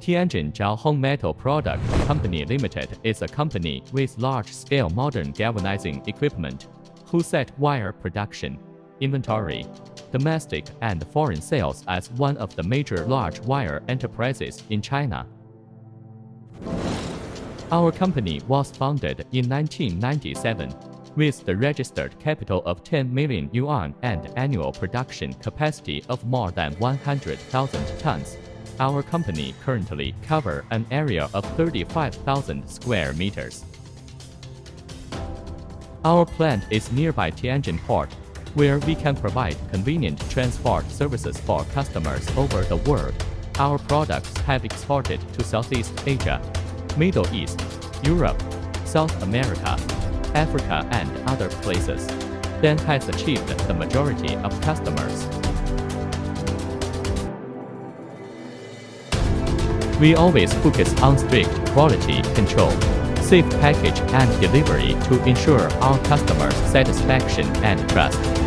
Tianjin ZHAOHONG Metal Product Company Limited is a company with large-scale modern galvanizing equipment, who set wire production, inventory, domestic and foreign sales as one of the major large wire enterprises in China. Our company was founded in 1997, with the registered capital of 10 million yuan and annual production capacity of more than 100,000 tons. Our company currently covers an area of 35,000 square meters. Our plant is nearby Tianjin Port, where we can provide convenient transport services for customers over the world. Our products have exported to Southeast Asia, Middle East, Europe, South America, Africa and other places, then has achieved the majority of customers. We always focus on strict quality control, safe package and delivery to ensure our customers' satisfaction and trust.